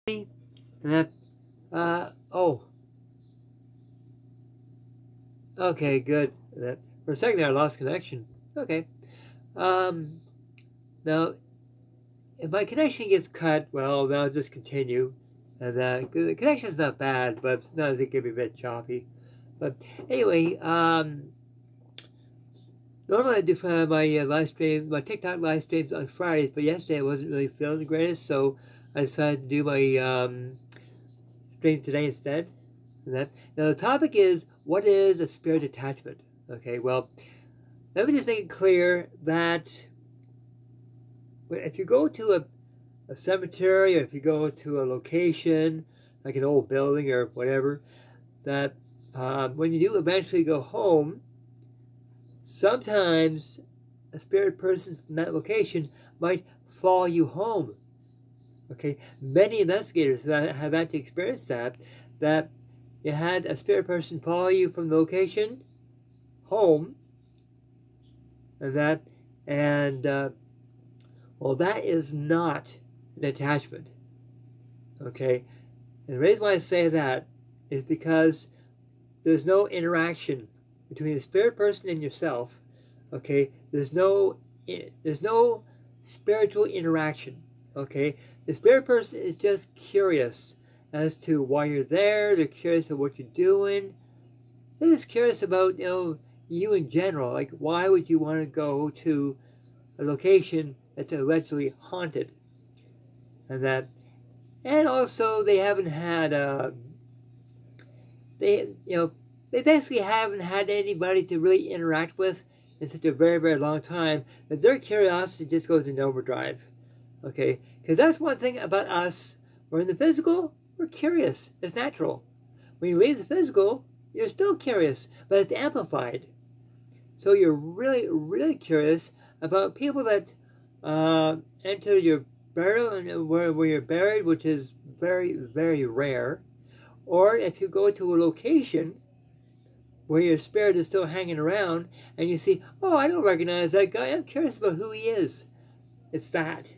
And that, oh, okay, good. That for a second there, I lost connection. Okay. Now, if my connection gets cut, well, then I'll just continue. And the connection's not bad, but sometimes it can be a bit choppy. But anyway, normally I do my live stream, my TikTok live streams on Fridays, but yesterday I wasn't really feeling the greatest, so I decided to do my stream today instead. Now the topic is, what is a spirit attachment? Okay, well, let me just make it clear that if you go to a cemetery, or if you go to a location, like an old building or whatever, that when you do eventually go home, sometimes a spirit person from that location might follow you home. Okay, many investigators have actually experienced that you had a spirit person follow you from the location home, and well, that is not an attachment. Okay, and the reason why I say that is because there's no interaction between the spirit person and yourself. Okay, there's no spiritual interaction. Okay, the spirit person is just curious as to why you're there. They're curious of what you're doing. They're just curious about you in general. Like, why would you want to go to a location that's allegedly haunted? And also they haven't had they basically haven't had anybody to really interact with in such a very, very long time, that their curiosity just goes into overdrive. Okay, because that's one thing about us. We're in the physical, we're curious. It's natural. When you leave the physical, you're still curious, but it's amplified. So you're really, really curious about people that enter your burial and where you're buried, which is very, very rare. Or if you go to a location where your spirit is still hanging around and you see, oh, I don't recognize that guy. I'm curious about who he is. It's that.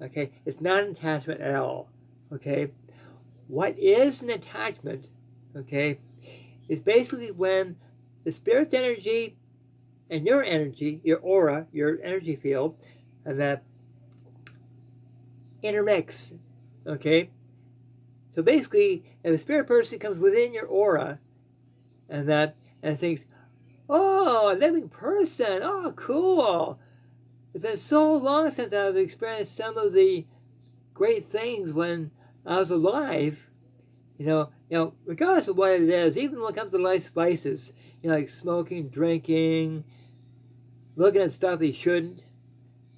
Okay? It's not an attachment at all. Okay? What is an attachment, okay, is basically when the spirit's energy and your energy, your aura, your energy field, and that intermix. Okay? So basically, if the spirit person comes within your aura and thinks, oh, a living person, oh, cool. It's been so long since I've experienced some of the great things when I was alive. Regardless of what it is, even when it comes to life's vices, like smoking, drinking, looking at stuff you shouldn't,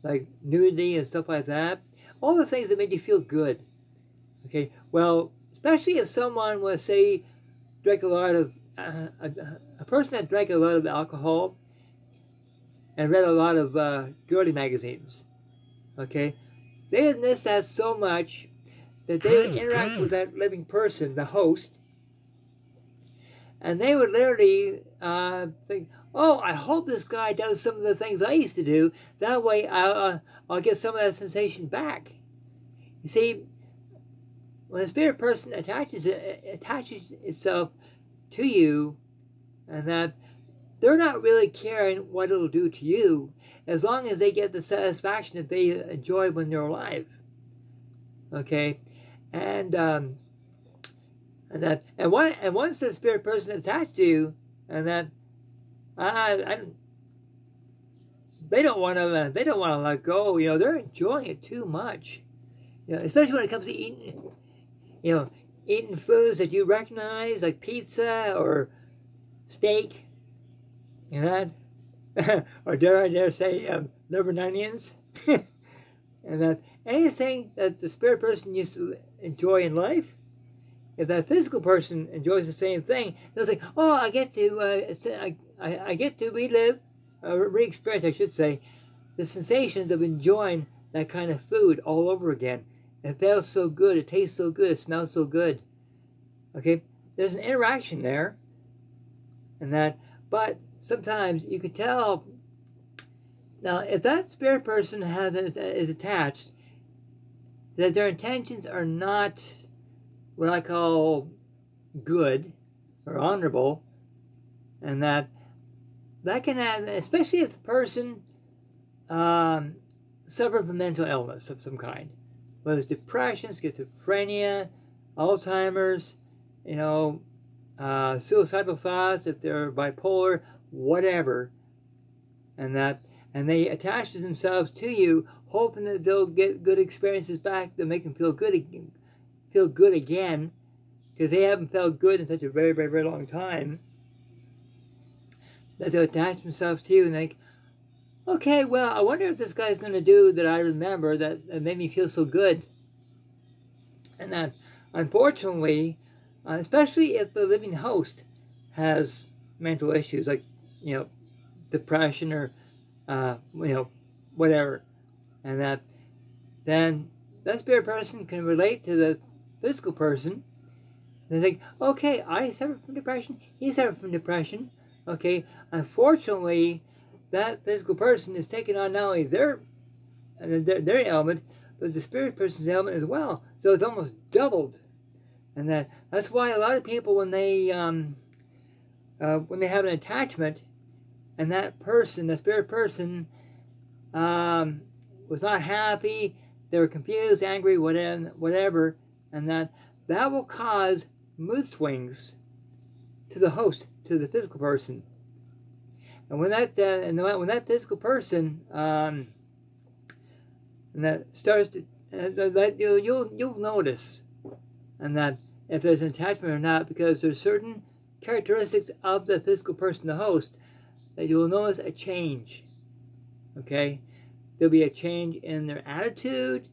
like nudity and stuff like that, all the things that make you feel good. Okay, well, especially if someone was, say, drank a lot of, a person that drank a lot of alcohol and read a lot of girly magazines, okay, they had missed that so much that they would interact with that living person, the host, and they would literally think, oh, I hope this guy does some of the things I used to do. That way I'll get some of that sensation back. You see, when a spirit person attaches itself to you, and that they're not really caring what it'll do to you, as long as they get the satisfaction that they enjoyed when they're alive. Okay, and once the spirit person is attached to you, and they don't want to let go. They're enjoying it too much. Especially when it comes to eating. Eating foods that you recognize, like pizza or steak, or dare I say, liver and onions, and anything that the spirit person used to enjoy in life. If that physical person enjoys the same thing, they'll think, "Oh, I get to relive, re-experience, I should say, the sensations of enjoying that kind of food all over again. It feels so good. It tastes so good. It smells so good." Okay, there's an interaction there, but sometimes you can tell. Now, if that spirit person is attached, that their intentions are not what I call good or honorable, and that can add, especially if the person suffers from mental illness of some kind, whether it's depression, schizophrenia, Alzheimer's, suicidal thoughts, if they're bipolar, whatever, and they attach themselves to you, hoping that they'll get good experiences back that make them feel good again, because they haven't felt good in such a very, very, very long time, that they'll attach themselves to you and think, okay, well, I wonder if this guy's going to do that I remember that made me feel so good. And that, unfortunately, especially if the living host has mental issues like, depression or, whatever, and then that spirit person can relate to the physical person. They think, okay, I suffer from depression, he suffered from depression. Okay, unfortunately, that physical person is taking on not only their ailment, but the spirit person's ailment as well. So it's almost doubled. And that's why a lot of people, when they have an attachment, and that person, the spirit person, was not happy, they were confused, angry, whatever, and that will cause mood swings to the host, to the physical person. And when that physical person and that starts to, you'll notice, and that if there's an attachment or not, because there's certain characteristics of the physical person, the host, that you'll notice a change. Okay, there'll be a change in their attitude,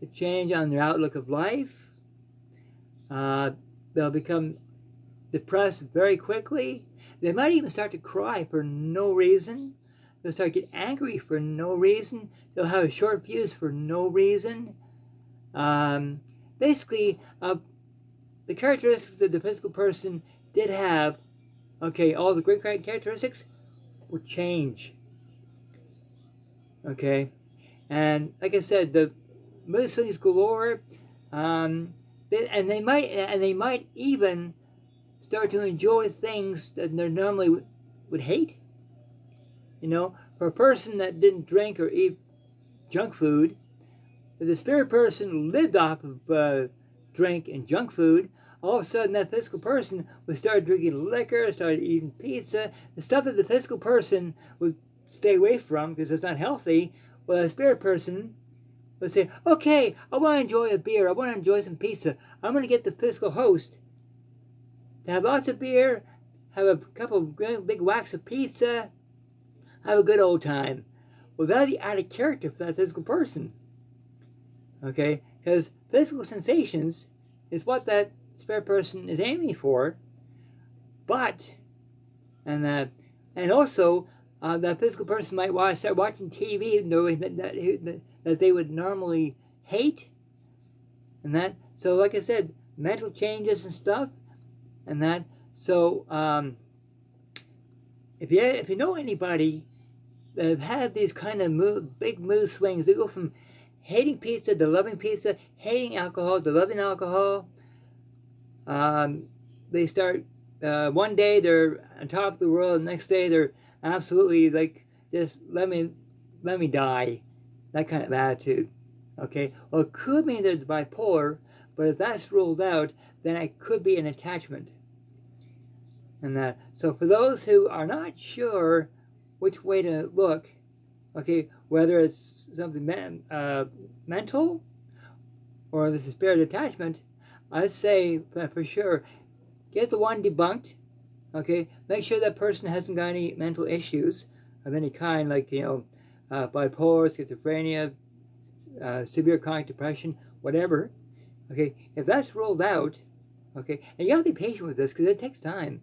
a change on their outlook of life. They'll become depressed very quickly. They might even start to cry for no reason. They'll start to get angry for no reason. They'll have short fuse for no reason. Basically, the characteristics that the physical person did have, okay, all the great characteristics will change. Okay, and like I said, the mood swings galore, they might even start to enjoy things that they normally would hate. For a person that didn't drink or eat junk food, if the spirit person lived off of drink and junk food, all of a sudden that physical person would start drinking liquor, start eating pizza, the stuff that the physical person would stay away from because it's not healthy. Well, the spirit person would say, okay, I want to enjoy a beer, I want to enjoy some pizza, I'm going to get the physical host to have lots of beer, have a couple of big whacks of pizza, have a good old time. Well, that'll be out of character for that physical person. Okay? Because physical sensations is what that spirit person is aiming for. But, and also, that physical person might start watching TV knowing that they would normally hate. And that, so like I said, mental changes and stuff. And that, so if you know anybody that have had these kind of big mood swings, they go from hating pizza to loving pizza, hating alcohol to loving alcohol. They start one day they're on top of the world, the next day they're absolutely like just let me die, that kind of attitude. Okay, well, it could mean there's bipolar, but if that's ruled out, then it could be an attachment. And that, so for those who are not sure which way to look, okay, whether it's something mental or if it's a spirit attachment, I'd say for sure, get the one debunked, okay, make sure that person hasn't got any mental issues of any kind, like, bipolar, schizophrenia, severe chronic depression, whatever, okay, if that's ruled out, okay, and you gotta be patient with this because it takes time.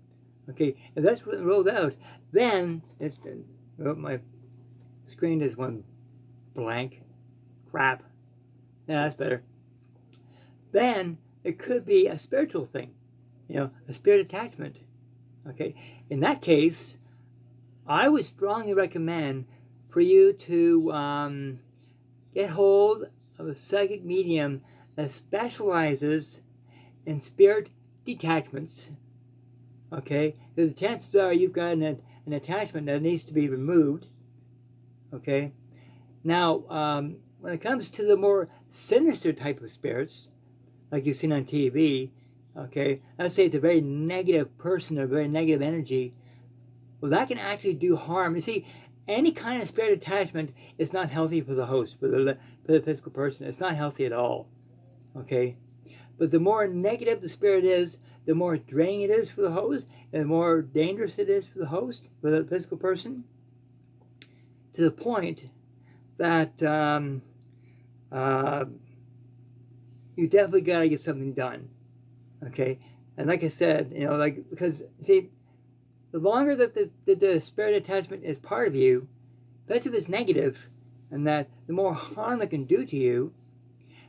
Okay, if that's rolled out, then it's, my screen is one blank. Crap. Yeah, that's better. Then it could be a spiritual thing, a spirit attachment. Okay, in that case, I would strongly recommend for you to get hold of a psychic medium that specializes in spirit detachments, okay, because the chances are you've got an attachment that needs to be removed, okay. Now, when it comes to the more sinister type of spirits, like you've seen on TV, okay, let's say it's a very negative person or a very negative energy, well, that can actually do harm. You see, any kind of spirit attachment is not healthy for the host, for the physical person. It's not healthy at all, okay? But the more negative the spirit is, the more draining it is for the host, and the more dangerous it is for the host, for the physical person, to the point that you definitely got to get something done, okay? And like I said, you know, like, because, see, the longer that the spirit attachment is part of you, especially if it's negative, and that the more harm it can do to you,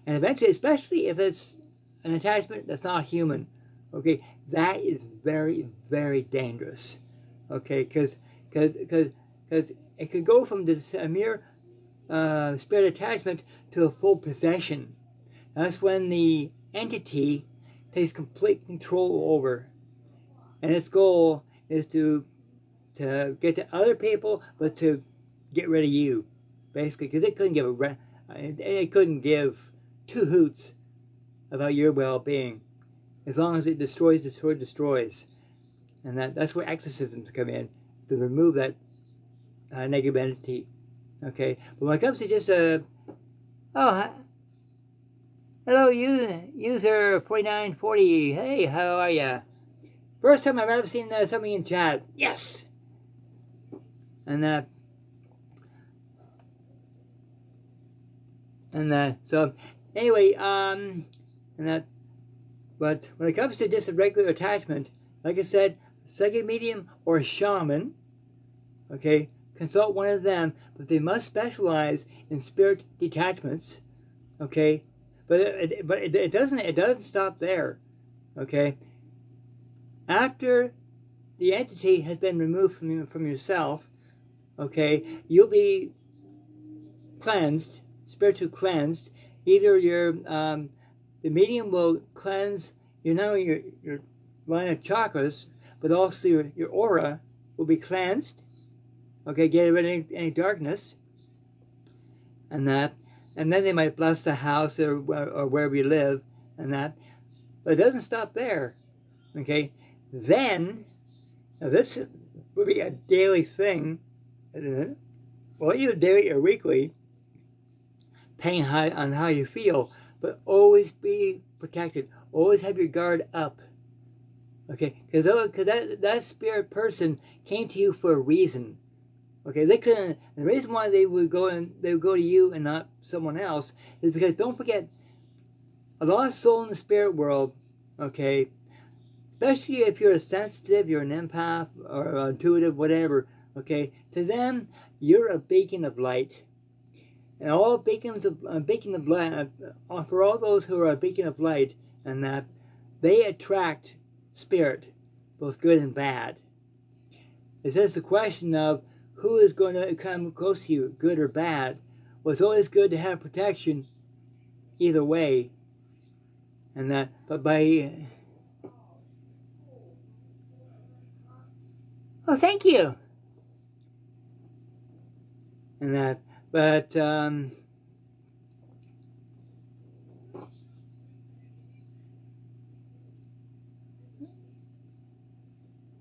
and eventually, especially if it's an attachment that's not human, okay, that is very, very dangerous, okay, because it could go from this a mere spirit attachment to a full possession. That's when the entity takes complete control over, and its goal is to get to other people, but to get rid of you, basically, because it couldn't give two hoots about your well-being, as long as it destroys, and that's where exorcisms come in, to remove that negative entity. Okay, but when it comes to just hello, user 4940. Hey, how are ya? First time I've ever seen something in chat. Yes. And so anyway, but when it comes to just a regular attachment, like I said, psychic medium or shaman, okay, consult one of them, but they must specialize in spirit detachments, okay. But it doesn't stop there, okay. After the entity has been removed from yourself, okay, you'll be cleansed, spiritually cleansed. Either the medium will cleanse your line of chakras, but also your aura will be cleansed. Okay, get rid of any darkness, and then they might bless the house or wherever you live, and that. But it doesn't stop there. Okay, then now this would be a daily thing, isn't it? Well, either daily or weekly, depending on how you feel. But always be protected. Always have your guard up. Okay, because that spirit person came to you for a reason. Okay, they couldn't. The reason why they would go to you and not someone else is because, don't forget, a lost soul in the spirit world, okay, especially if you're a sensitive, you're an empath or intuitive, whatever, okay, to them you're a beacon of light, and all beacon of light, for all those who are a beacon of light, and that they attract spirit, both good and bad. It's just a question of who is going to come close to you, good or bad. Well, it's always good to have protection either way. And that, but oh, thank you. And that, but,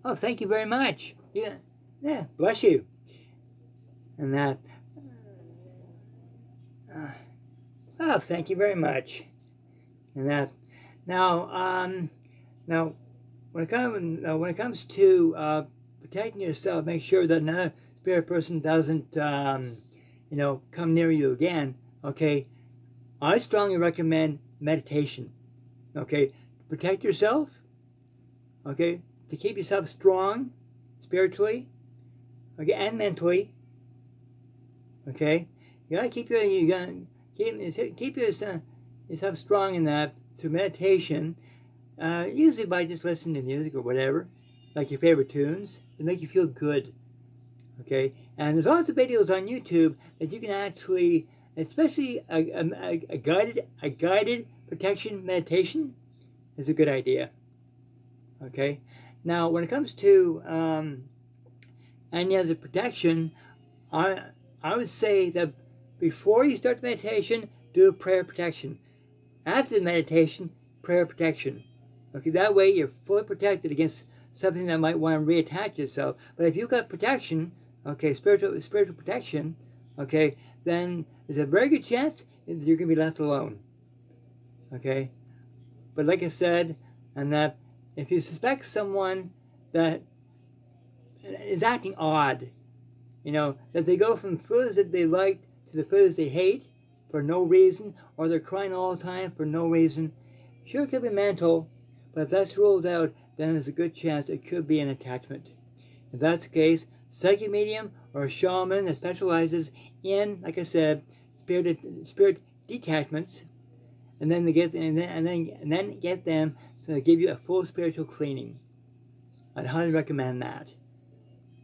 oh, thank you very much. Yeah, bless you. And that, oh, thank you very much. And that, now when it comes to protecting yourself, make sure that another spirit person doesn't, come near you again. Okay, I strongly recommend meditation. Okay, to protect yourself. Okay, to keep yourself strong, spiritually, okay, and mentally. Okay, you gotta keep yourself strong in that through meditation. Usually by just listening to music or whatever, like your favorite tunes, to make you feel good. Okay, and there's lots of videos on YouTube that you can actually, especially a guided protection meditation. is a good idea. Okay. Now, when it comes to any other protection, I would say that before you start the meditation, do a prayer protection. After the meditation, prayer protection. Okay, that way you're fully protected against something that might want to reattach itself. But if you've got protection, okay, spiritual protection, okay, then there's a very good chance that you're going to be left alone. Okay? But like I said, and that if you suspect someone that is acting odd, you know, that they go from foods that they like to the foods they hate for no reason, or they're crying all the time for no reason, sure, it could be mental, but if that's ruled out, then there's a good chance it could be an attachment. If that's the case, psychic medium or a shaman that specializes in, like I said, spirit detachments, and then get them to give you a full spiritual cleaning. I'd highly recommend that.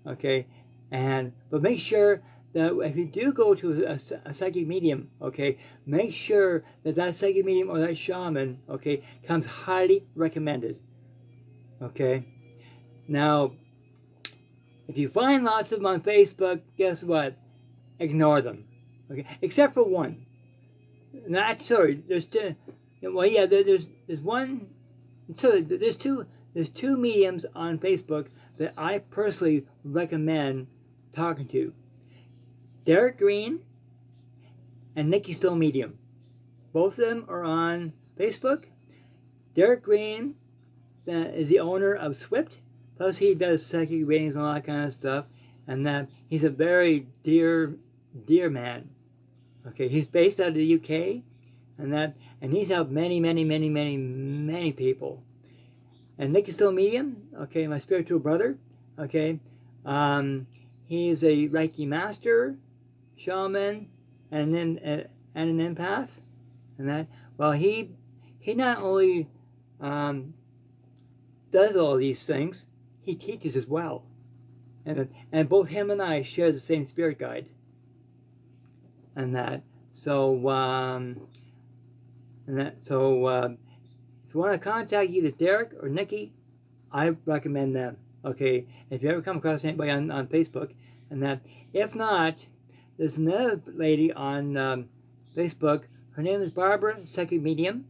Okay, but make sure that if you do go to a psychic medium, okay, make sure that that psychic medium or that shaman, okay, comes highly recommended. Okay, now if you find lots of them on Facebook, guess what? Ignore them. Okay, except for one. Not sorry. There's two. Well, yeah. There's one. So there's two mediums on Facebook that I personally recommend talking to. Derek Green and Nikki Still Medium. Both of them are on Facebook. Derek Green is the owner of SWYPT. Plus he does psychic readings and all that kind of stuff. And that he's a very dear man. Okay, he's based out of the UK, and he's helped many people. And Nikki Still Medium, okay, my spiritual brother, okay, he's a Reiki master, shaman, and an empath, and that. Well, he not only does all these things, he teaches as well, and both him and I share the same spirit guide. And that, so if you want to contact either Derek or Nikki, I recommend them. Okay, if you ever come across anybody on Facebook, and that, if not, there's another lady on Facebook. Her name is Barbara, Psychic Medium.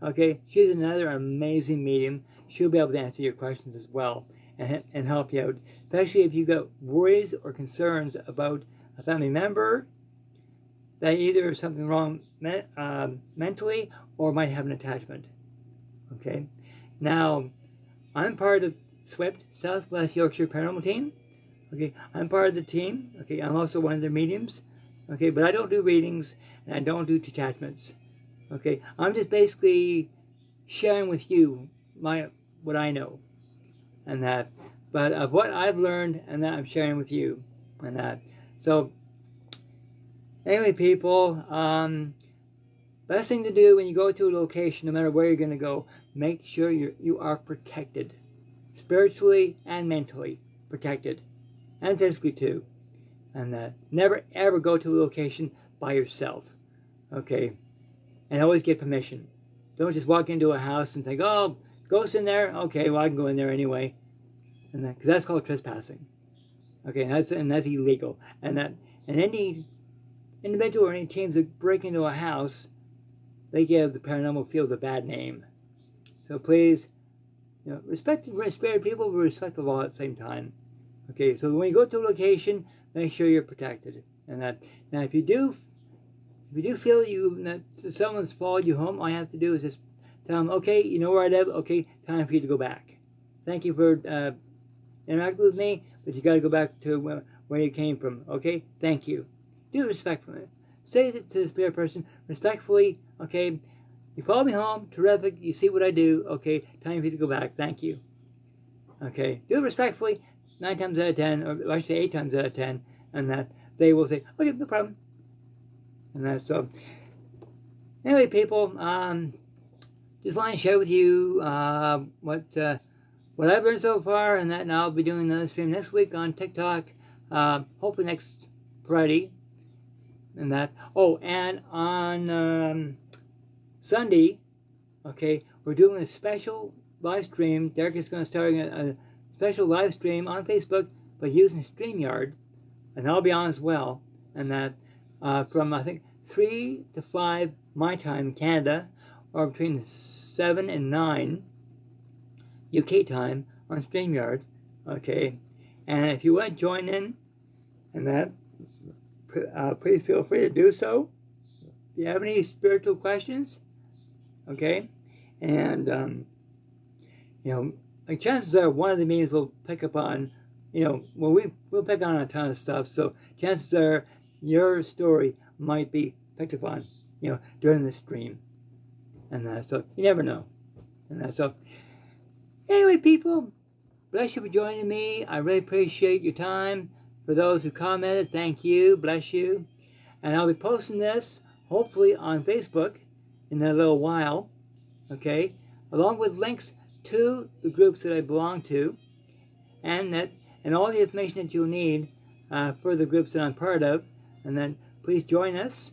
Okay, she's another amazing medium. She'll be able to answer your questions as well and help you out, especially if you've got worries or concerns about a family member that either is something wrong mentally or might have an attachment. Okay, now I'm part of SWYPT, Southwest Yorkshire Paranormal Team. Okay, I'm part of the team. Okay, I'm also one of their mediums. Okay, but I don't do readings and I don't do detachments. Okay, I'm just basically sharing with you what I know, and that. But of what I've learned, and that I'm sharing with you, and that. So. Anyway, people, best thing to do when you go to a location, no matter where you're going to go, make sure you are protected. Spiritually and mentally protected. And physically too. And never ever go to a location by yourself. Okay? And always get permission. Don't just walk into a house and think, oh, ghosts in there? Okay, well I can go in there anyway. And because that's called trespassing. Okay, and that's illegal. And any individual or any teams that break into a house, they give the paranormal field a bad name. So please, respect the spirit people, but respect the law at the same time. Okay, so when you go to a location, make sure you're protected. And now, if you do feel that someone's followed you home, all you have to do is just tell them, okay, you know where I live. Okay, time for you to go back. Thank you for interacting with me, but you got to go back to where you came from. Okay, thank you. Do it respectfully. Say it to the spirit person respectfully. Okay, you follow me home. Terrific. You see what I do. Okay, time for you to go back. Thank you. Okay, do it respectfully. 9 times out of 10, or I should say 8 times out of 10, and that they will say, okay, no problem. And that's so. Anyway, people, just want to share with you what I've learned so far, and that now I'll be doing another stream next week on TikTok, hopefully next Friday. And on Sunday, okay, we're doing a special live stream. Derek is going to start a special live stream on Facebook, but using StreamYard, and I'll be on as well. And that from, I think, 3 to 5 my time in Canada, or between 7 and 9 UK time on StreamYard. Okay, and if you want to join in, and that, please feel free to do so. If you have any spiritual questions, okay, and you know, like chances are one of the meetings will pick up on, you know, well, we'll pick on a ton of stuff, so chances are your story might be picked up on, you know, during the stream, and that, so you never know, and that, so anyway, people, bless you for joining me. I really appreciate your time. For those who commented, thank you, bless you, and I'll be posting this hopefully on Facebook in a little while, okay, along with links to the groups that I belong to, and all the information that you'll need for the groups that I'm part of. And then please join us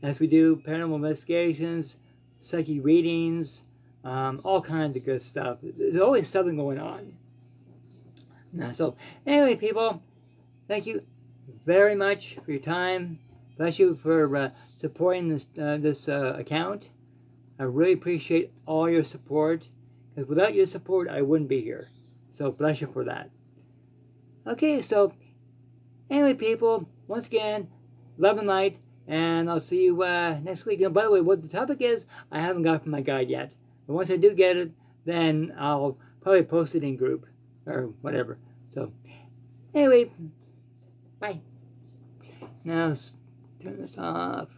as we do paranormal investigations, psychic readings, all kinds of good stuff. There's always something going on. Now, so anyway, people, thank you very much for your time. Bless you for supporting this account. I really appreciate all your support, because without your support, I wouldn't be here. So bless you for that. Okay, so anyway, people, once again, love and light, and I'll see you next week. And by the way, what the topic is, I haven't got from my guide yet. But once I do get it, then I'll probably post it in group or whatever. So anyway, bye. Now let's turn this off.